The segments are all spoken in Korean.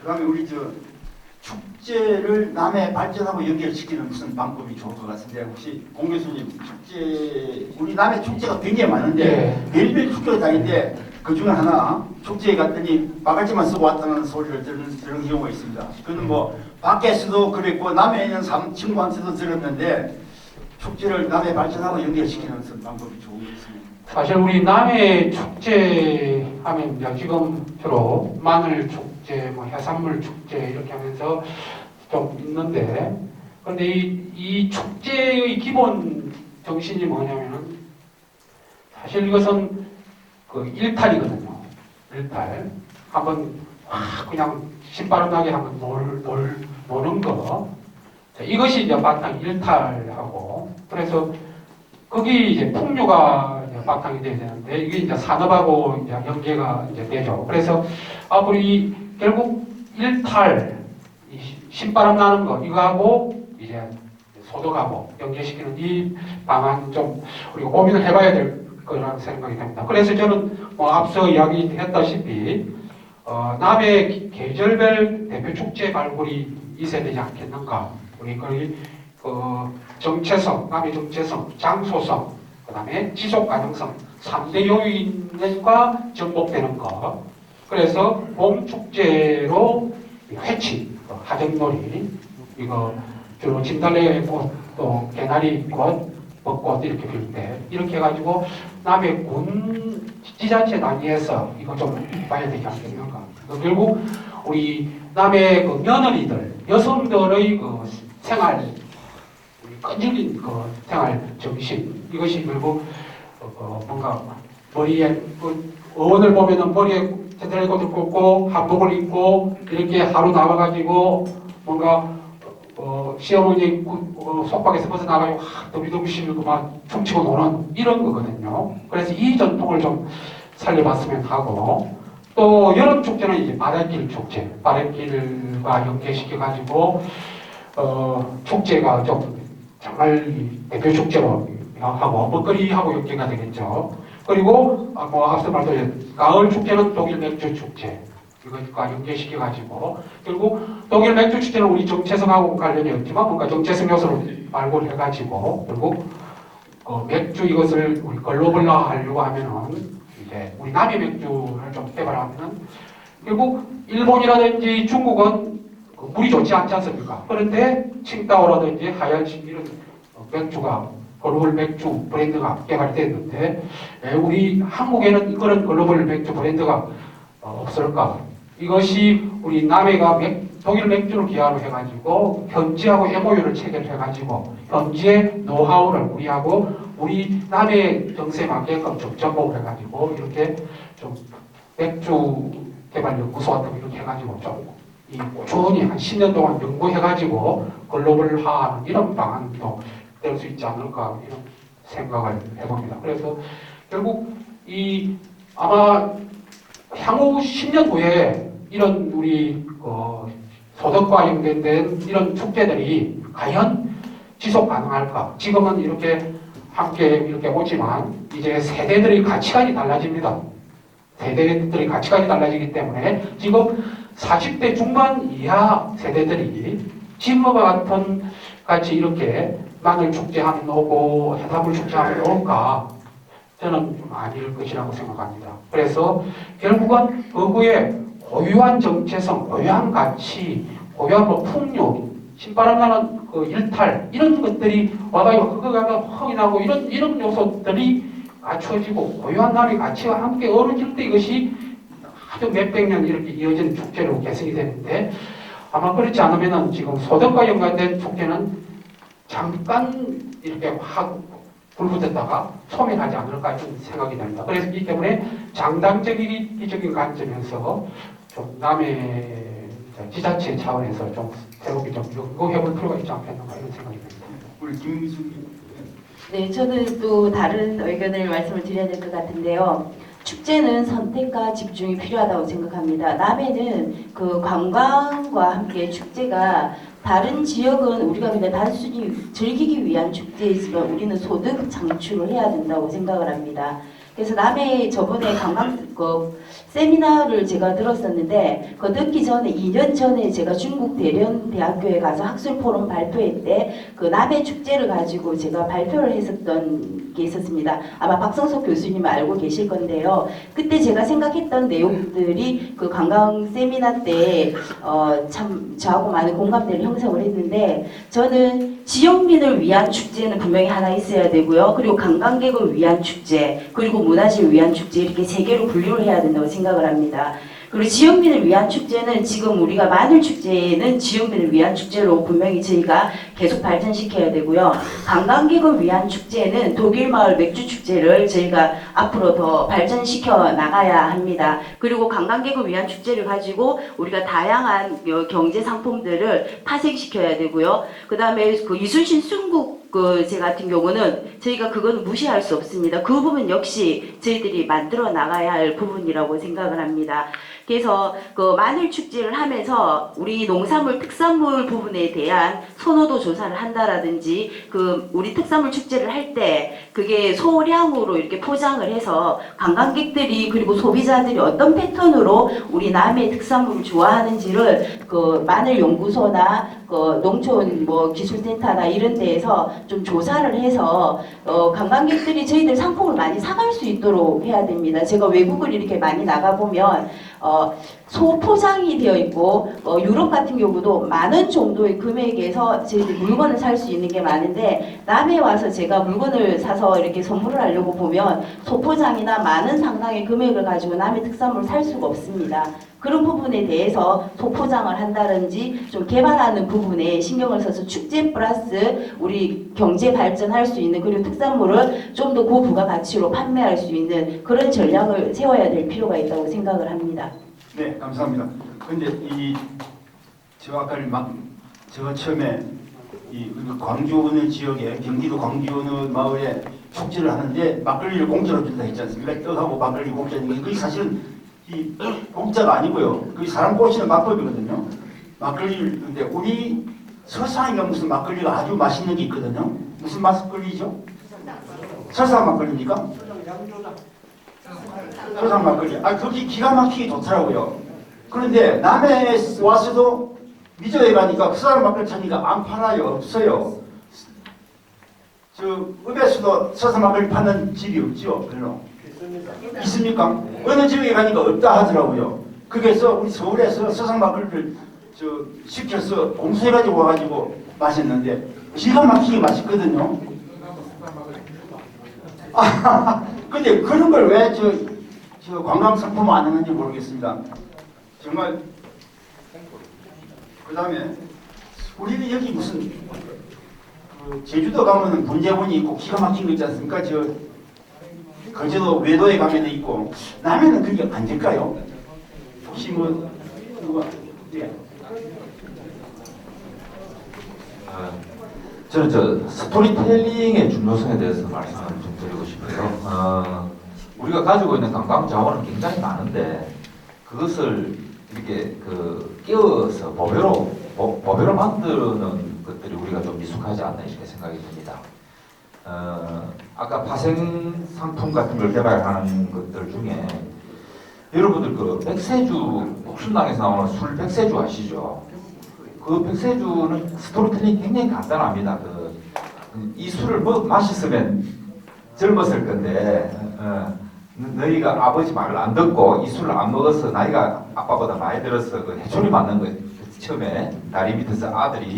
그다음에 우리 축제를 남해 발전하고 연결시키는 무슨 방법이 좋을 것 같은데 혹시 공 교수님 우리 남해 축제가 굉장히 많은데 별별 축제가 다닌데 그 중에 하나 축제에 갔더니 바가지만 쓰고 왔다는 소리를 들은 경우가 있습니다. 그는 뭐 밖에서도 그랬고 남해에 있는 친구한테도 들었는데 축제를 남해 발전하고 연결시키는 무슨 방법이 좋은 게 있습니다. 사실 우리 남해 축제 하면 이제 지금 주로 마늘 축제, 뭐 해산물 축제 이렇게 하면서 좀 있는데, 그런데 이 축제의 기본 정신이 뭐냐면은 사실 이것은 그 일탈이거든요. 일탈. 한번 그냥 신바람 나게 한번 노는 거. 이것이 이제 바탕 일탈하고, 그래서 거기 이제 풍류가 이제 바탕이 돼야 되는데, 이게 이제 산업하고 이제 연계가 이제 되죠. 그래서 우리 결국 일탈, 신바람 나는 거, 이거하고 이제 소독하고 연계시키는 이 방안 좀 우리가 고민을 해봐야 될 거라는 생각이 듭니다. 그래서 저는 뭐 앞서 이야기했다시피 남해 계절별 대표 축제 발굴이 있어야 되지 않겠는가. 우리 거기 정체성, 남의 정체성, 장소성, 그 다음에 지속 가능성, 3대 요인과 접목되는 것. 그래서 봄 축제로 회치, 하정놀이, 이거 주로 진달래 꽃, 또 개나리 꽃, 벚꽃 이렇게 필 때, 이렇게 해가지고 남의 군 지자체 단위에서 이거 좀 봐야 되지 않겠는가. 결국 우리 남의 그 며느리들, 여성들의 그 생활, 끈질긴 그 생활 정신, 이것이 결국 뭔가 머리에 어원을 보면은 머리에 제대로 꽂고 한복을 입고 이렇게 하루 나와가지고 뭔가 시어머니 속박에서 벗어나가지고 더비더비시면 그만 춤추고 노는 이런 거거든요. 그래서 이 전통을 좀 살려봤으면 하고, 또 여름 축제는 이제 바닷길 축제, 바닷길과 연계시켜가지고 축제가 좀 정말 대표 축제로 하고 먹거리하고 연계가 되겠죠. 그리고 뭐 앞서 말씀드린 가을 축제는 독일 맥주 축제, 이것과 연계시켜가지고 결국 독일 맥주 축제는 우리 정체성하고 관련이 없지만 뭔가 정체성 요소를 발굴해가지고 결국 맥주 이것을 우리 글로벌화하려고 하면은 이제 우리 남의 맥주를 좀 개발하면은 결국 일본이라든지 중국은 물이 좋지 않지 않습니까? 그런데 칭따오라든지 하얀시 이런 맥주가 글로벌 맥주 브랜드가 개발이 됐는데 우리 한국에는 그런 글로벌 맥주 브랜드가 없을까? 이것이 우리 남해가 독일 맥주를 기하로 해가지고 현지하고 MOU를 체결해가지고 현지의 노하우를 우리 남해 정세에 맞게끔 좀 접목을 해가지고 이렇게 좀 맥주 개발 연구소 같은 거 이렇게 해가지고 좀 이 꾸준히 한 10년 동안 연구해가지고 글로벌화하는 이런 방안도 될 수 있지 않을까 이런 생각을 해봅니다. 그래서 결국 아마 향후 10년 후에 이런 우리 소득과 연관된 이런 축제들이 과연 지속 가능할까? 지금은 이렇게 함께 이렇게 오지만 이제 세대들의 가치관이 달라집니다. 세대들의 가치관이 달라지기 때문에 지금 40대 중반 이하 세대들이 지금과 같은 같이 이렇게 마늘 축제하면 오고 해산물 축제하면 올까? 저는 좀 아닐 것이라고 생각합니다. 그래서 결국은 그거에 고유한 정체성, 고유한 가치, 고유한 풍요, 신바람 나는 그 일탈 이런 것들이 와가지고 그거가 흥이 나고 이런 요소들이 갖춰지고 고유한 남의 가치와 함께 어우러질 때 이것이 아주 몇백 년 이렇게 이어진 축제로 개성이 되는데 아마 그렇지 않으면은 지금 소득과 연관된 축제는 잠깐 이렇게 확 불붙었다가 소멸하지 않을까 이런 생각이 듭니다. 그래서 이 때문에 장단적인 관점에서 좀 남의 지자체 차원에서 좀 새롭게 좀 연구해볼 필요가 있지 않겠는가 이런 생각이 듭니다. 우리 김미숙님. 네, 저는 또 다른 의견을 말씀을 드려야 될 것 같은데요. 축제는 선택과 집중이 필요하다고 생각합니다. 남해는 그 관광과 함께 축제가 다른 지역은 우리가 그냥 단순히 즐기기 위한 축제이지만 우리는 소득 창출을 해야 된다고 생각을 합니다. 그래서 남해 저번에 관광 세미나를 제가 들었었는데 그 듣기 전에 2년 전에 제가 중국 대련 대학교에 가서 학술 포럼 발표회 때 그 남해 축제를 가지고 제가 발표를 했었던 게 있었습니다. 아마 박성석 교수님 알고 계실 건데요. 그때 제가 생각했던 내용들이 그 관광 세미나 때 참 저하고 많은 공감대를 형성을 했는데 저는 지역민을 위한 축제는 분명히 하나 있어야 되고요. 그리고 관광객을 위한 축제, 그리고 문화재를 위한 축제 이렇게 세 개로 분류를 해야 된다고 생각을 합니다. 그리고 지역민을 위한 축제는 지금 우리가 마늘 축제는 지역민을 위한 축제로 분명히 저희가 계속 발전시켜야 되고요. 관광객을 위한 축제는 독일마을 맥주 축제를 저희가 앞으로 더 발전시켜 나가야 합니다. 그리고 관광객을 위한 축제를 가지고 우리가 다양한 경제 상품들을 파생시켜야 되고요. 그 다음에 그 이순신 순국 제 같은 경우는 저희가 그거는 무시할 수 없습니다. 그 부분 역시 저희들이 만들어 나가야 할 부분이라고 생각을 합니다. 그래서 그 마늘 축제를 하면서 우리 농산물 특산물 부분에 대한 선호도 조사를 한다라든지 그 우리 특산물 축제를 할 때 그게 소량으로 이렇게 포장을 해서 관광객들이 그리고 소비자들이 어떤 패턴으로 우리 남해 특산물을 좋아하는지를 그 마늘 연구소나 그 농촌 뭐 기술센터나 이런 데에서 좀 조사를 해서 관광객들이 저희들 상품을 많이 사갈 수 있도록 해야 됩니다. 제가 외국을 이렇게 많이 나가 보면 소포장이 되어 있고 유럽 같은 경우도 많은 정도의 금액에서 저희들 물건을 살 수 있는 게 많은데 남해 와서 제가 물건을 사서 이렇게 선물을 하려고 보면 소포장이나 많은 상당의 금액을 가지고 남해 특산물을 살 수가 없습니다. 그런 부분에 대해서 소포장을 한다든지 좀 개발하는 부분에 신경을 써서 축제 플러스 우리 경제 발전할 수 있는 그리고 특산물을 좀 더 고부가가치로 판매할 수 있는 그런 전략을 세워야 될 필요가 있다고 생각을 합니다. 네, 감사합니다. 근데 제가 처음에 광주 어느 지역에 경기도 광주 어느 마을에 축제를 하는데 막걸리를 공짜로 준다 했지 않습니까? 떡하고 막걸리 공짜인 게 그게 사실은 공짜가 아니고요. 그게 사람 꼬시는 방법이거든요. 막걸리를 근데 우리 서산인가 무슨 막걸리가 아주 맛있는 게 있거든요. 무슨 막걸리죠? 설상 막걸리입니까? 설상 막걸리. 그게 기가 막히게 좋더라고요. 그런데 남해에 와서도 미저에 가니까 그 사람 막걸리 찾으니까 안 팔아요. 없어요. 읍에서도 서산 막걸리 파는 집이 없죠. 별로. 있습니까? 어느 지역에 가니까 없다 하더라고요. 그래서 우리 서울에서 서산 막걸리를 시켜서 공수해가지고 와가지고 마셨는데 기가 막히게 맛있거든요. 근데 그런 걸 왜 관광 상품 안 하는지 모르겠습니다. 정말. 그 다음에 우리는 여기 무슨 제주도 가면은 분재본이 있고 기가 막힌 거 있지 않습니까? 거제도 외도에 가면 있고 남해는 그게 안 될까요? 혹시 누가 예. 저는 스토리텔링의 중요성에 대해서 말씀을 좀 드리고 싶어요. 우리가 가지고 있는 관광 자원은 굉장히 많은데 그것을 이렇게 끼워서 법외로 만드는 것들이 우리가 좀 미숙하지 않나 이렇게 생각이 듭니다. 아까 파생 상품 같은 걸 개발하는 것들 중에 여러분들 백세주 복순당에서 나오는 술 백세주 아시죠? 그 백세주는 스토리텔링 굉장히 간단합니다. 이 술을 마셨으면 젊었을 건데 너희가 아버지 말을 안 듣고 이 술을 안 먹어서 나이가 아빠보다 많이 들어서 해초리 맞는 거 처음에 다리 밑에서 아들이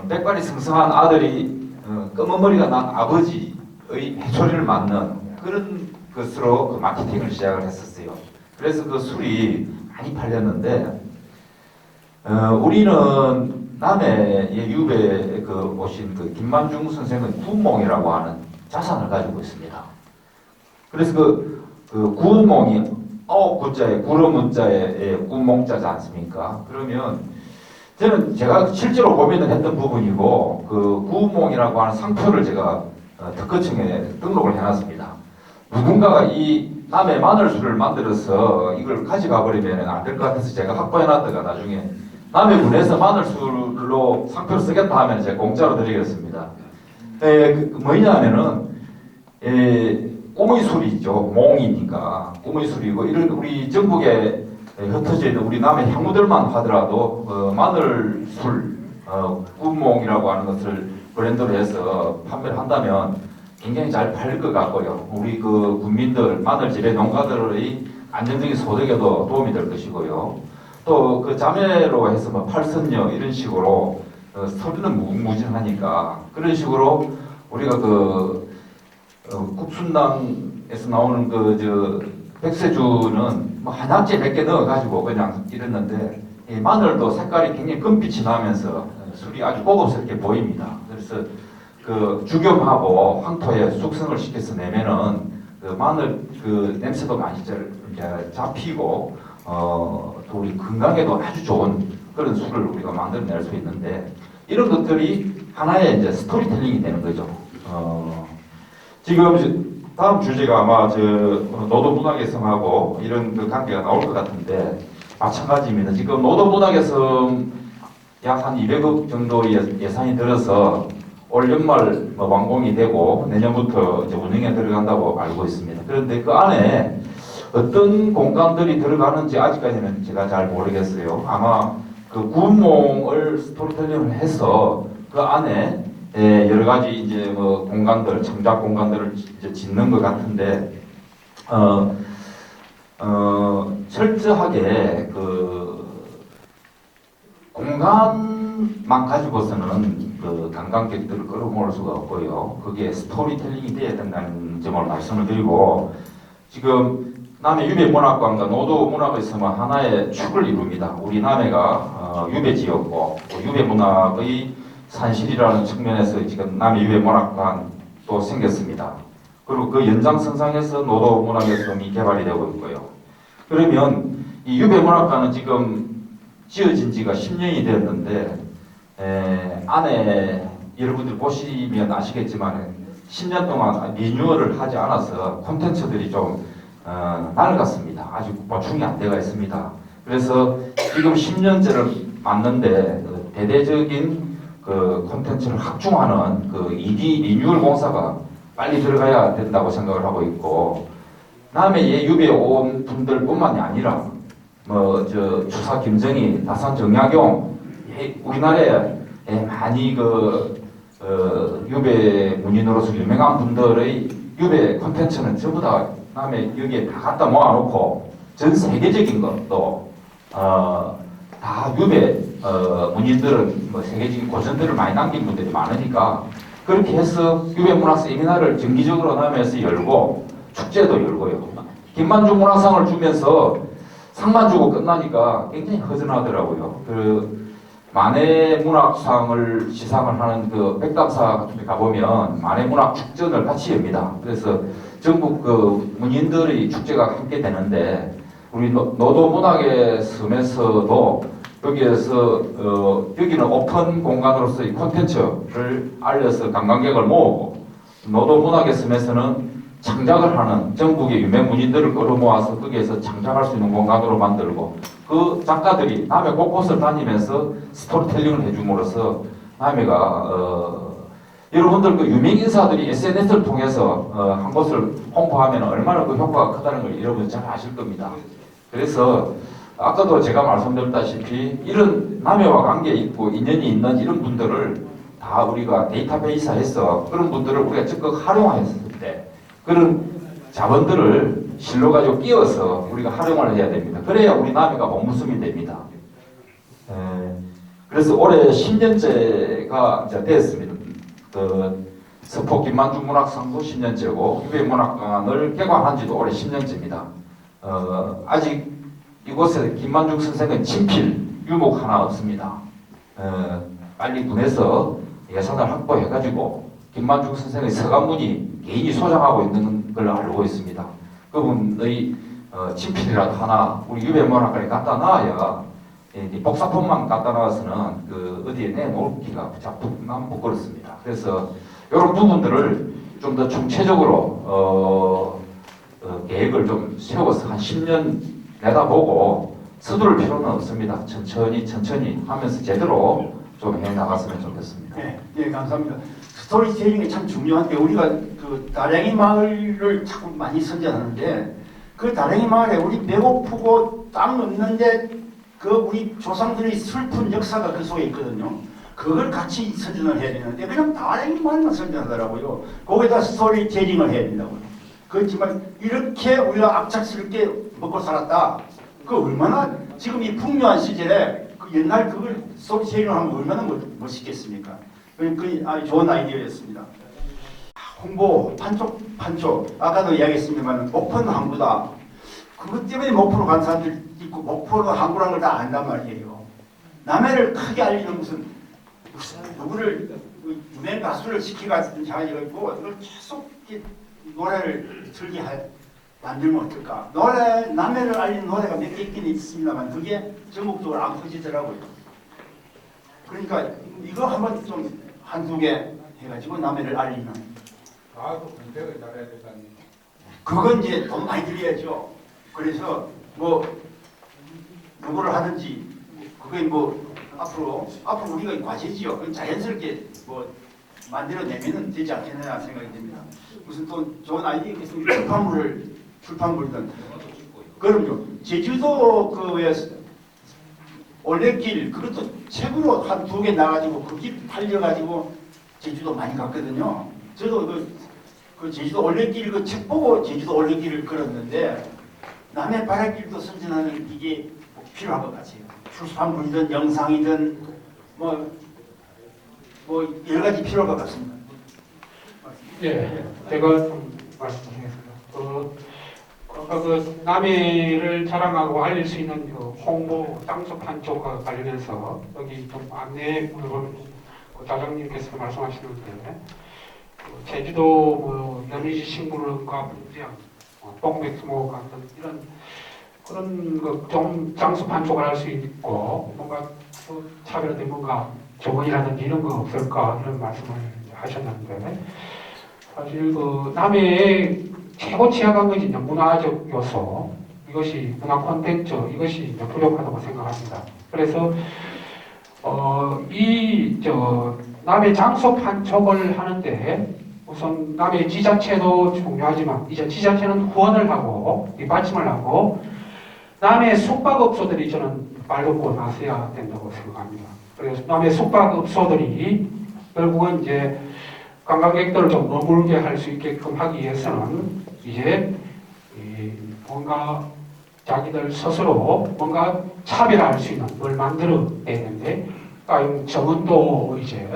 백발이 승승한 아들이 검은 머리가 난 아버지의 해초리를 맞는 그런 것으로 마케팅을 시작을 했었어요. 그래서 그 술이 많이 팔렸는데 우리는 남해의 유배에 오신 김만중 선생의 구몽이라고 하는 자산을 가지고 있습니다. 그래서 구몽이 9구자에 구름문자에 구몽자지 않습니까? 그러면 저는 제가 실제로 고민을 했던 부분이고 그 구몽이라고 하는 상표를 제가 특허청에 등록을 해놨습니다. 누군가가 이 남해 마늘술을 만들어서 이걸 가져가 버리면 안 될 것 같아서 제가 확보해놨다가 나중에 남해군에서 마늘술로 상표를 쓰겠다 하면 제가 공짜로 드리겠습니다. 뭐냐 하면은 꿈의 술이죠. 몽이니까 꿈의 술이고 이런 우리 전국에 흩어져 있는 우리 남의 향후들만 하더라도 마늘술 꿈몽이라고 하는 것을 브랜드로 해서 판매를 한다면 굉장히 잘 팔릴 것 같고요. 우리 그 국민들 마늘 재배 농가들의 안정적인 소득에도 도움이 될 것이고요. 또 그 자매로 해서 뭐 팔선녀 이런 식으로 소리는 무궁무진하니까 그런 식으로 우리가 국순당에서 나오는 백세주는 뭐 한약재 몇 개 넣어가지고 그냥 이랬는데 이 마늘도 색깔이 굉장히 금빛이 나면서 술이 아주 고급스럽게 보입니다. 그래서 그 죽염하고 황토에 숙성을 시켜서 내면은 그 마늘 그 냄새도 많이 이제 잡히고 또 우리 건강에도 아주 좋은 그런 술을 우리가 만들어낼 수 있는데 이런 것들이 하나의 이제 스토리텔링이 되는 거죠. 지금 다음 주제가 아마 노도문학의 섬하고 이런 그 관계가 나올 것 같은데 마찬가지입니다. 지금 노도문학의 섬 약 한 200억 정도의 예산이 들어서 올 연말 완공이 되고 내년부터 이제 운영에 들어간다고 알고 있습니다. 그런데 그 안에 어떤 공간들이 들어가는지 아직까지는 제가 잘 모르겠어요. 아마 그 구운몽을 스토리텔링을 해서 그 안에 여러 가지 이제 뭐 공간들, 창작 공간들을 이제 짓는 것 같은데 철저하게 그 공간만 가지고서는 그 관광객들을 끌어모을 수가 없고요. 그게 스토리텔링이 돼야 된다는 점을 말씀을 드리고 지금 남해 유배문학관과 노도문학의 섬은 하나의 축을 이룹니다. 우리 남해가 유배지였고 유배문학의 산실이라는 측면에서 지금 남해 유배문학관도 생겼습니다. 그리고 그 연장선상에서 노도문학의 섬이 개발이 되고 있고요. 그러면 이 유배문학관은 지금 지어진 지가 10년이 됐는데 안에 여러분들 보시면 아시겠지만 10년 동안 리뉴얼을 하지 않아서 콘텐츠들이 좀 낡았습니다. 아직 보충이 안 되어 있습니다. 그래서 지금 10년째를 맞는데 대대적인 그 콘텐츠를 확충하는 그 2D 리뉴얼 공사가 빨리 들어가야 된다고 생각을 하고 있고 남해에 유배 온 분들뿐만이 아니라 주사 김정희, 다산 정약용 우리나라에 많이 유배 문인으로서 유명한 분들의 유배 콘텐츠는 전부 다 남해 여기에 다 갖다 모아놓고 전 세계적인 것도 다 유배 문인들은 세계적인 고전들을 많이 남긴 분들이 많으니까 그렇게 해서 유배 문학 세미나를 정기적으로 남해에서 열고 축제도 열고요. 김만중 문학상을 주면서 상만 주고 끝나니까 굉장히 허전하더라고요. 그 만해 문학상을 시상을 하는 그 백담사 같은 데 가보면 만해 문학 축전을 같이 엽니다. 그래서 전국 그 문인들의 축제가 함께 되는데 우리 노도 문학의 섬에서도 여기에서 여기는 오픈 공간으로서의 콘텐츠를 알려서 관광객을 모으고 노도 문학의 섬에서는 창작을 하는 전국의 유명 문인들을 끌어모아서 거기에서 창작할 수 있는 공간으로 만들고 그 작가들이 남해 곳곳을 다니면서 스토리텔링을 해줌으로써 남해가 여러분들 그 유명 인사들이 SNS를 통해서 한 곳을 홍보하면 얼마나 그 효과가 크다는 걸 여러분 잘 아실 겁니다. 그래서 아까도 제가 말씀드렸다시피 이런 남해와 관계 있고 인연이 있는 이런 분들을 다 우리가 데이터베이스에서 그런 분들을 우리가 적극 활용했을 때 그런 자본들을 실로 가지고 끼워서 우리가 활용을 해야 됩니다. 그래야 우리 남해가 몸무슴이 됩니다. 그래서 올해 10년째가 이제 됐습니다. 서포 김만중 문학상도 10년째고 유배문학관을 개관한 지도 올해 10년째입니다. 아직 이곳에 김만중 선생의 친필 유목 하나 없습니다. 빨리 군에서 예산을 확보해가지고 김만중 선생의 서간문이 개인이 소장하고 있는 걸 알고 있습니다. 그분의 친필이라도 하나 우리 유배문학관에 갖다 놔야 복사본만 갖다 놔서는 그 어디에 내놓기가 난 부끄럽습니다. 그래서 이런 부분들을 좀 더 총체적으로 계획을 좀 세워서 한 10년 내다보고 서두를 필요는 없습니다. 천천히 하면서 제대로 좀 해 나갔으면 좋겠습니다. 네, 감사합니다. 스토리텔링이 참 중요한데 우리가 그 그 다랭이 마을을 자꾸 많이 선전하는데 그 다랭이 마을에 우리 배고프고 땅 없는데 그 우리 조상들의 슬픈 역사가 그 속에 있거든요. 그걸 같이 선전을 해야 되는데 그냥 다랭이 마을만 선전하더라고요. 거기다 스토리텔링을 해야 된다고요. 그렇지만 이렇게 우리가 악착스럽게 먹고 살았다. 그 얼마나 지금 이 풍요한 시절에 그 옛날 그걸 스토리텔링을 하면 얼마나 멋있겠습니까? 그 아주 좋은 아이디어였습니다. 홍보, 판촉. 아까도 이야기했습니다만 목포는 항구다. 그것 때문에 목포로 간 사람들 있고 목포로 항구라는 걸 다 안단 말이에요. 남해를 크게 알리는 무슨 누구를 유명 가수를 시켜가든지 하고 이걸 계속 노래를 들게 만들면 어떨까. 남해를 알리는 노래가 몇 개 있긴 있습니다만 그게 전국적으로 안 퍼지더라고요. 그러니까 이거 한번 좀 한두 개 해가지고 남해를 알리는. 나도 검색을 잘해야 된다니. 그건 이제 돈 많이 들여야죠. 그래서 뭐 누구를 하든지 그게 뭐 앞으로 우리가 과제지요. 그건 자연스럽게 뭐 만들어내면 되지 않겠느냐 생각이 듭니다. 무슨 또 좋은 아이디어 있겠으면 출판물이든 그럼요. 제주도 그에 올레길 그것도 책으로 한 2개 나가지고 그 길 팔려가지고 제주도 많이 갔거든요. 저도 그 제주도 올레길 그 책 보고 제주도 올레길을 걸었는데 남해 바닷길도 선전하는 이게 뭐 필요한 것 같아요. 출판물이든 영상이든 뭐 여러 가지 필요할 것 같습니다. 예, 제가 좀 말씀드리겠습니다. 그 남해를 자랑하고 알릴 수 있는 그 홍보 장소 판촉과 관련해서 여기 좀 안내문을 그 자장님께서 말씀하시는데 제주도 뭐 연희지 식물원과 분지양, 똥백수목 같은 이런 그런 좀 장소 판촉을 할 수 있고 뭔가 그 차별화된 뭔가 조언이라든지 이런 거 없을까 이런 말씀을 하셨는데 사실 그 남해의 최고 취약한 것이 이제 문화적 요소 이것이 문화 콘텐츠 이것이 이제 부족하다고 생각합니다. 그래서 남해 장소 판촉을 하는데 우선 남해 지자체도 중요하지만 이제 지자체는 후원을 하고 뒷받침을 하고 남해 숙박업소들이 저는 발돋고 나서야 된다고 생각합니다. 그래서 남해 숙박업소들이 결국은 이제 관광객들을 좀 머물게 할 수 있게끔 하기 위해서는 이제 뭔가 자기들 스스로 뭔가 차별화할 수 있는 걸 만들어야 되는데 정원도 이제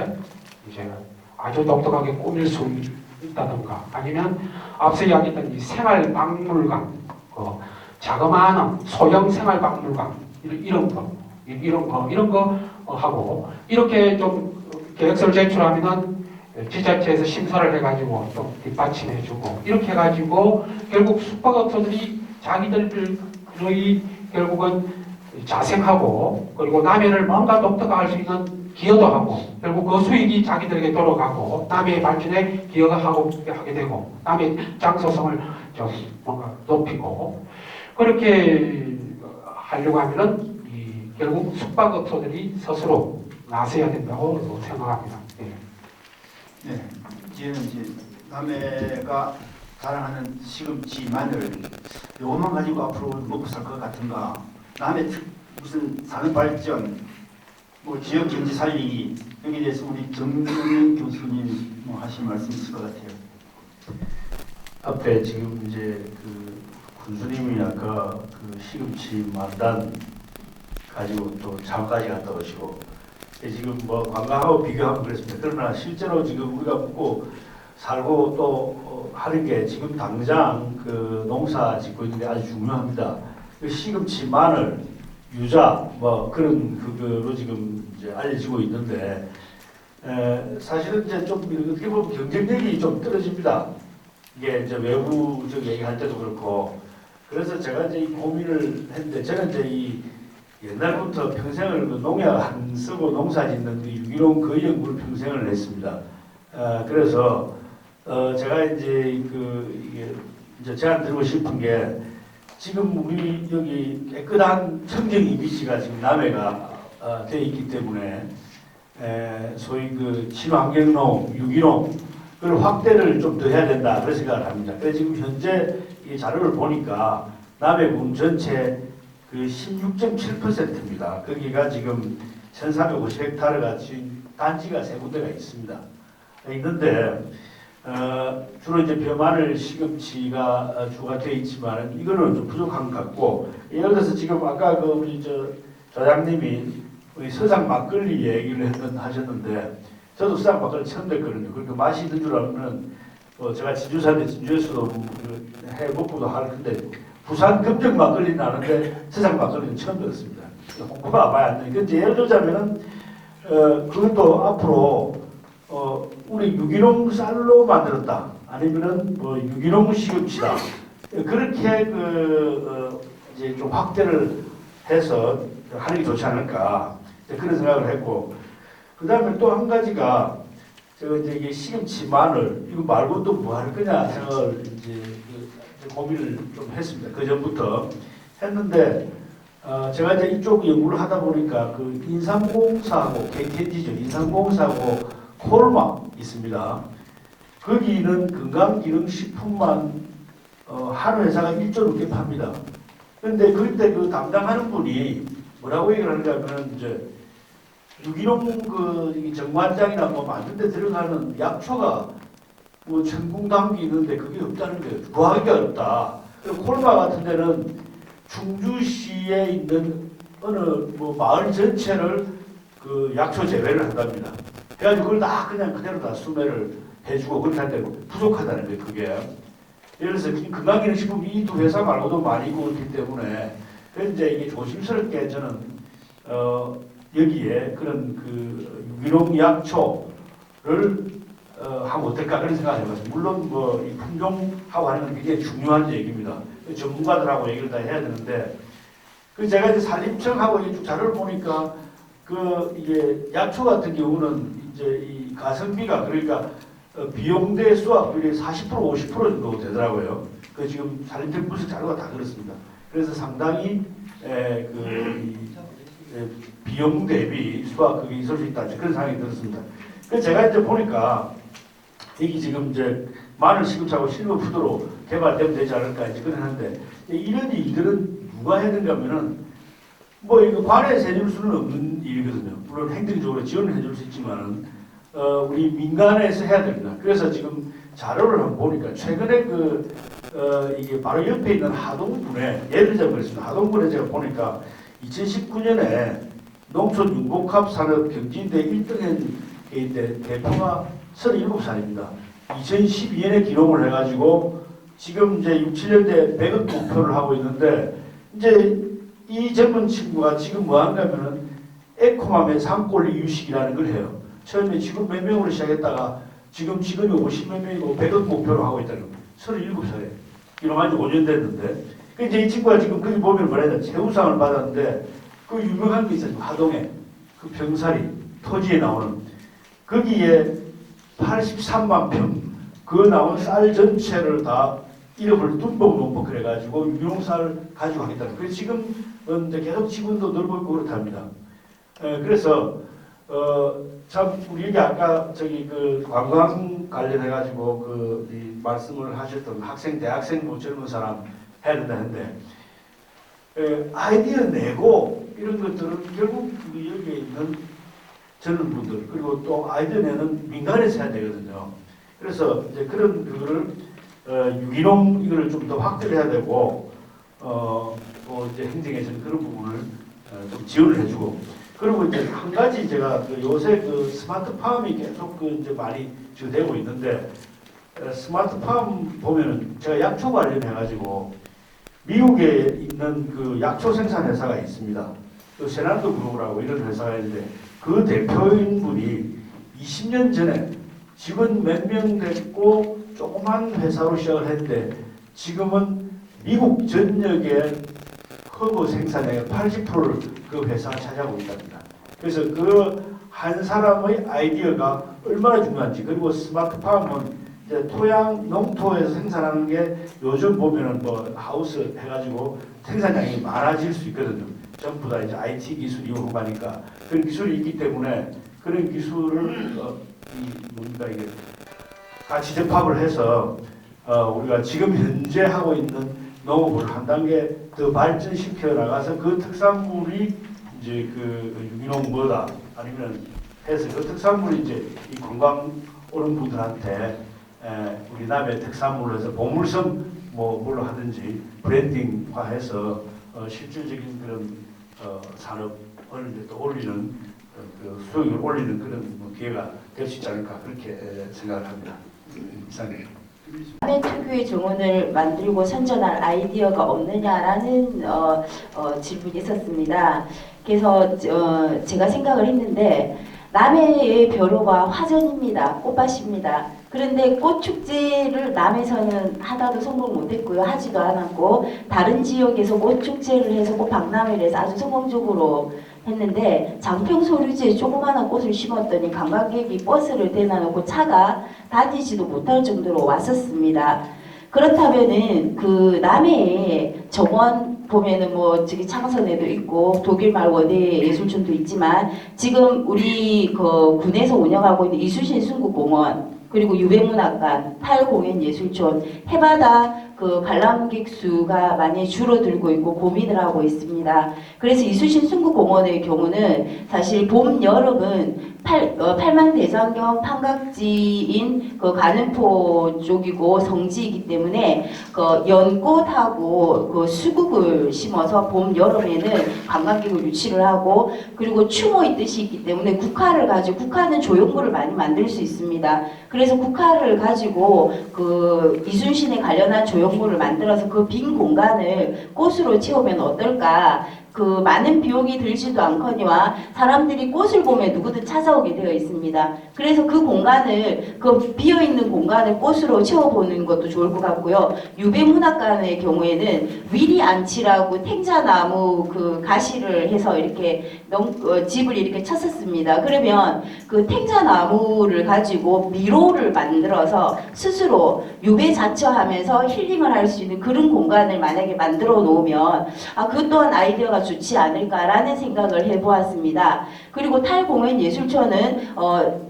아주 독특하게 꾸밀 수 있다든가 아니면 앞서 이야기했던 이 생활박물관 자그마한 소형 생활박물관 이런 거 하고 이렇게 좀 계획서를 제출하면은 지자체에서 심사를 해가지고 좀 뒷받침해주고 이렇게 해가지고 결국 숙박업소들이 자기들의 결국은 자생하고 그리고 남해를 뭔가 독특화할 수 있는 기여도 하고 결국 그 수익이 자기들에게 돌아가고 남해의 발전에 기여가 하게 되고 남해의 장소성을 좀 뭔가 높이고 그렇게 하려고 하면은 결국 숙박업소들이 스스로 나서야 된다고 생각합니다. 네, 이제는 이제 남해가 자랑하는 시금치, 마늘 요것만 가지고 앞으로 먹고 살 것 같은가? 남해 무슨 산업 발전, 뭐 지역 경제 살리기 여기에 대해서 우리 정명윤 교수님 뭐 하실 말씀 있을 것 같아요. 앞에 지금 이제 그 군수님이 아까 그 시금치 만단 가지고 또 장까지 갔다 오시고 지금 뭐 관광하고 비교하면 그렇습니다. 그러나 실제로 지금 우리가 먹고 살고 또 하는 게 지금 당장 그 농사 짓고 있는 게 아주 중요합니다. 그 시금치, 마늘, 유자 뭐 그런 그거로 지금 이제 알려지고 있는데 사실은 이제 좀 어떻게 보면 경쟁력이 좀 떨어집니다. 이게 이제 외부적 얘기할 때도 그렇고 그래서 제가 이제 이 고민을 했는데 저는 이제 이 옛날부터 평생을 그 농약 안 쓰고 농사 짓는 그 유기농 거의 연구를 평생을 했습니다. 그래서 제가 이제 이게 이제 제안 드리고 싶은 게 지금 우리 여기 깨끗한 청정 이미지가 지금 남해가 돼 있기 때문에 소위 그 친환경농, 유기농 그걸 확대를 좀 더 해야 된다 그런 생각을 합니다. 그래서 지금 현재 이 자료를 보니까 남해군 전체 그 16.7%입니다. 거기가 지금 1,350헥타르가 지금 단지가 세 군데가 있습니다. 있는데 주로 이제 벼마늘 시금치가 주가 되어 있지만 이거는 좀 부족한 것 같고, 예를 들어서 지금 아까 그 우리 저장님이 우리 서장 막걸리 얘기를 하셨는데 저도 서장 막걸리 처음 뵀거든요. 그러니까 맛이 있는 줄 알면 제가 진주사인데 진주에서도 해 먹고도 할 건데 부산 금정 막걸리 나는데 서장 막걸리는 처음 들었습니다. 홍보가 많이 안 되니까 이제 예를 들자면은 그것도 앞으로 우리 유기농 쌀로 만들었다 아니면은 뭐 유기농 시금치다 그렇게 이제 좀 확대를 해서 하는 게 좋지 않을까 그런 생각을 했고, 그 다음에 또 한 가지가 제가 이제 이게 시금치 마늘 이거 말고 또 뭐 할 거냐 생각을 이제 고민을 좀 했습니다. 그 전부터 했는데 제가 이제 이쪽 연구를 하다 보니까 그 인삼공사하고 KT죠. 인삼공사하고 콜마 있습니다. 거기는 건강기능식품만 한 회사가 1.6개 팝니다. 그런데 그때 그 담당하는 분이 뭐라고 얘기를 하는가 하면 이제 유기농 그 정관장이나 뭐 만든 데 들어가는 약초가 뭐 천궁당기 있는데 그게 없다는 거예요. 구하기가 어렵다. 그리고 콜마 같은 데는 충주시에 있는 어느 뭐 마을 전체를 그 약초 재배를 한답니다. 그래가지고 그걸 다 그냥 그대로 다 수매를 해주고 그렇게 하는데 부족하다는 거예요. 그게. 예를 들어서 건강기능식품 이 두 회사 말고도 많이 있고 그렇기 때문에 그래서 이제 이게 조심스럽게 저는 여기에 그런 그 유기농 약초를 하면 어떨까 그런 생각을 해봤습니다. 물론 뭐 이 품종하고 하는 건 굉장히 중요한 얘기입니다. 전문가들하고 얘기를 다 해야 되는데 그 제가 이제 산림청하고 이 자료를 보니까 그 이게 약초 같은 경우는 이제 이 가성비가 그러니까 비용 대 수확률이 40% 50% 정도 되더라고요. 그 지금 산림청 분석 자료가 다 그렇습니다. 그래서 상당히 비용 대비 수확 그게 있을 수 있다 그런 생각이 들었습니다. 그래서 제가 이제 보니까 여기 지금 이제 마늘 시금치하고 실버 푸드로 개발되면 되지 않을까 이제 그런 하는데 이런 일들은 누가 해야 되는가 하면은 뭐 이거 관에서 해줄 수는 없는 일이거든요. 물론 행정적으로 지원을 해줄 수 있지만은 우리 민간에서 해야 됩니다. 그래서 지금 자료를 한번 보니까 최근에 이게 바로 옆에 있는 하동군에 예를 들자면 그렇습니다. 하동군에 제가 보니까 2019년에 농촌 융복합 산업 경진대 1등한 대표가 37살입니다. 2012년에 기록을 해가지고 지금 이제 6, 7년대 100억 목표를 하고 있는데 이제 이 젊은 친구가 지금 뭐 하냐면은 에코맘의 산골 이유식이라는 걸 해요. 처음에 직원 몇 명으로 시작했다가 지금 직원이 50몇 명이고 100억 목표로 하고 있다는 거예요. 37살에. 이러면 아직 5년 됐는데. 이제 이 친구가 지금 거기 보면 뭐라 해야 돼? 최우상을 받았는데 그 유명한 게 있어요. 하동에. 그 병사리, 토지에 나오는. 거기에 83만 평, 그 나온 쌀 전체를 다 이름을 뚱벅뚱벅 그래가지고 유용쌀 가지고 하겠다는. 그래서 지금 이제 계속 지분도 늘고 있고 그렇답니다. 그래서 참 우리 여기 아까 저기 그 관광 관련해가지고 이 말씀을 하셨던 학생, 대학생 뭐 젊은 사람 해야 된다 했는데 아이디어 내고 이런 것들은 결국 여기에 있는 젊은 분들 그리고 또 아이디어 내는 민간에서 해야 되거든요. 그래서 이제 그런 그거를 유기농 이거를 좀 더 확대를 해야 되고 또 이제 행정에서는 그런 부분을 좀 지원을 해주고 그리고 이제 한 가지 제가 요새 스마트팜이 계속 이제 많이 되고 있는데 스마트팜 보면은 제가 약초 관련해가지고 미국에 있는 그 약초 생산 회사가 있습니다. 그 세난도 그룹이라고 이런 회사가 있는데 그 대표인 분이 20년 전에 직원 몇 명 됐고 조그만 회사로 시작을 했는데 지금은 미국 전역의 허브 생산량의 80%를 그 회사가 차지하고 있답니다. 그래서 그 한 사람의 아이디어가 얼마나 중요한지 그리고 스마트팜은 이제 토양 농토에서 생산하는 게 요즘 보면은 뭐 하우스 해가지고 생산량이 많아질 수 있거든요. 전부 다 이제 IT 기술 이용하고 하니까 그런 기술이 있기 때문에 그런 기술을 뭡니까 이게 같이 접합을 해서 우리가 지금 현재 하고 있는 농업을 한 단계 더 발전시켜 나가서 그 특산물이 이제 그 유기농 뭐다 아니면 해서 그 특산물이 이제 이 관광 오는 분들한테 우리 남의 특산물을 해서 보물섬 뭐 뭘로 하든지 브랜딩화해서 실질적인 그런 산업을 이제 또 올리는 그 수익을 올리는 그런 뭐 기회가 될 수 있지 않을까 그렇게 생각을 합니다. 이상입니다. 남해 특유의 정원을 만들고 선전할 아이디어가 없느냐라는 질문이 있었습니다. 그래서 제가 생각을 했는데 남해의 벼로가 화전입니다. 꽃밭입니다. 그런데 꽃축제를 남해에서는 하다도 성공 못했고요. 하지도 않았고 다른 지역에서 꽃축제를 해서 꽃박람회를 해서 아주 성공적으로 했는데 장평소류지에 조그마한 꽃을 심었더니 관광객이 버스를 대놔놓고 차가 다니지도 못할 정도로 왔었습니다. 그렇다면은 그 남해에 정원 보면은 뭐 저기 창선에도 있고 독일말 원예 예술촌도 있지만 지금 우리 그 군에서 운영하고 있는 이순신 순국공원 그리고 유배문학관, 팔공연예술촌, 해마다 그 관람객 수가 많이 줄어들고 있고 고민을 하고 있습니다. 그래서 이순신 순국공원의 경우는 사실 봄, 여름은 팔만대장경 판각지인 그 가는포 쪽이고 성지이기 때문에 그 연꽃하고 그 수국을 심어서 봄, 여름에는 관광객을 유치를 하고 그리고 추모의 뜻이 있기 때문에 국화를 가지고 국화는 조형물을 많이 만들 수 있습니다. 그래서 국화를 가지고 그 이순신에 관련한 조형물을 만들어서 그 빈 공간을 꽃으로 채우면 어떨까? 그 많은 비용이 들지도 않거니와 사람들이 꽃을 보면 누구든 찾아오게 되어 있습니다. 그래서 그 공간을 그 비어있는 공간을 꽃으로 채워보는 것도 좋을 것 같고요. 유배문학관의 경우에는 위리안치라고 탱자나무 그 가시를 해서 이렇게 집을 이렇게 쳤었습니다. 그러면 그 탱자나무를 가지고 미로를 만들어서 스스로 유배자처하면서 힐링을 할 수 있는 그런 공간을 만약에 만들어 놓으면 그 또한 아이디어가 좋지 않을까라는 생각을 해보았습니다. 그리고 탈공연예술촌은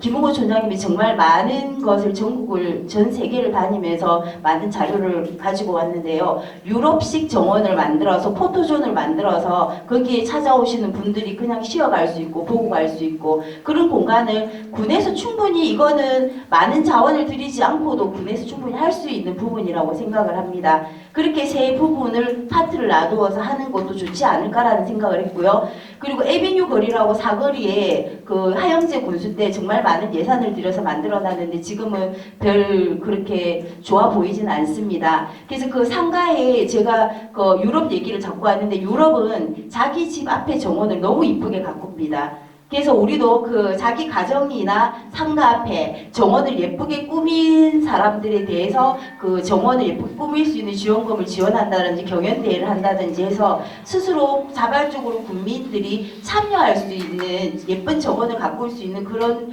김웅호 촌장님이 정말 많은 것을 전국을 전 세계를 다니면서 많은 자료를 가지고 왔는데요. 유럽식 정원을 만들어서 포토존을 만들어서 거기에 찾아오시는 분들이 그냥 쉬어갈 수 있고 보고 갈 수 있고 그런 공간을 군에서 충분히 이거는 많은 자원을 들이지 않고도 군에서 충분히 할 수 있는 부분이라고 생각을 합니다. 그렇게 세 부분을 파트를 놔두어서 하는 것도 좋지 않을까라는 생각을 했고요. 그리고 에비뉴 거리라고 사거리에 그 하영제 군수 때 정말 많은 예산을 들여서 만들어놨는데 지금은 별 그렇게 좋아 보이진 않습니다. 그래서 그 상가에 제가 그 유럽 얘기를 자꾸 하는데 유럽은 자기 집 앞에 정원을 너무 이쁘게 가꿉니다. 그래서 우리도 그 자기 가정이나 상가 앞에 정원을 예쁘게 꾸민 사람들에 대해서 그 정원을 예쁘게 꾸밀 수 있는 지원금을 지원한다든지 경연대회를 한다든지 해서 스스로 자발적으로 국민들이 참여할 수 있는 예쁜 정원을 가꿀 수 있는 그런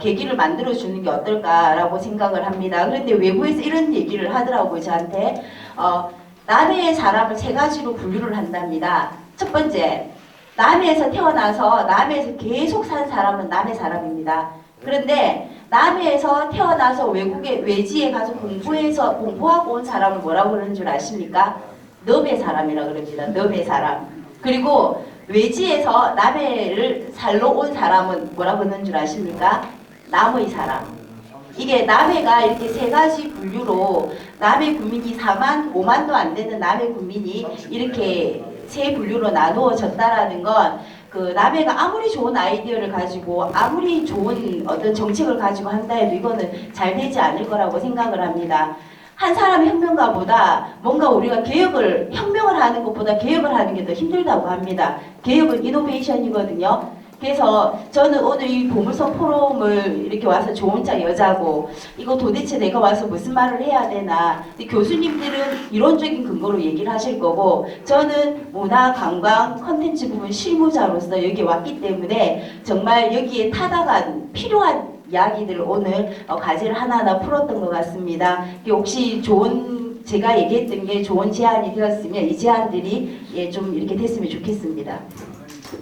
계기를 만들어주는 게 어떨까라고 생각을 합니다. 그런데 외부에서 이런 얘기를 하더라고요. 저한테 남해의 사람을 세 가지로 분류를 한답니다. 첫 번째, 남해에서 태어나서 남해에서 계속 산 사람은 남해 사람입니다. 그런데 남해에서 태어나서 외지에 가서 공부하고 온 사람을 뭐라고 그러는 줄 아십니까? 너배 사람이라 그럽니다. 너배 사람. 그리고 외지에서 남해를 살러 온 사람은 뭐라고 그러는 줄 아십니까? 남의 사람. 이게 남해가 이렇게 세 가지 분류로 남해 국민이 5만도 안 되는 남해 국민이 이렇게 세 분류로 나누어졌다라는 건 그 남해가 아무리 좋은 아이디어를 가지고 아무리 좋은 어떤 정책을 가지고 한다 해도 이거는 잘 되지 않을 거라고 생각을 합니다. 한 사람의 혁명가보다 뭔가 우리가 혁명을 하는 것보다 개혁을 하는 게 더 힘들다고 합니다. 개혁은 이노베이션이거든요. 그래서 저는 오늘 이 보물섬 포럼을 이렇게 와서 저 혼자 여자고 이거 도대체 내가 와서 무슨 말을 해야 되나. 교수님들은 이론적인 근거로 얘기를 하실 거고 저는 문화, 관광, 컨텐츠 부분 실무자로서 여기 왔기 때문에 정말 여기에 타당한 필요한 이야기들을 오늘 과제를 하나하나 풀었던 것 같습니다. 혹시 제가 얘기했던 게 좋은 제안이 되었으면 이 제안들이 좀 이렇게 됐으면 좋겠습니다.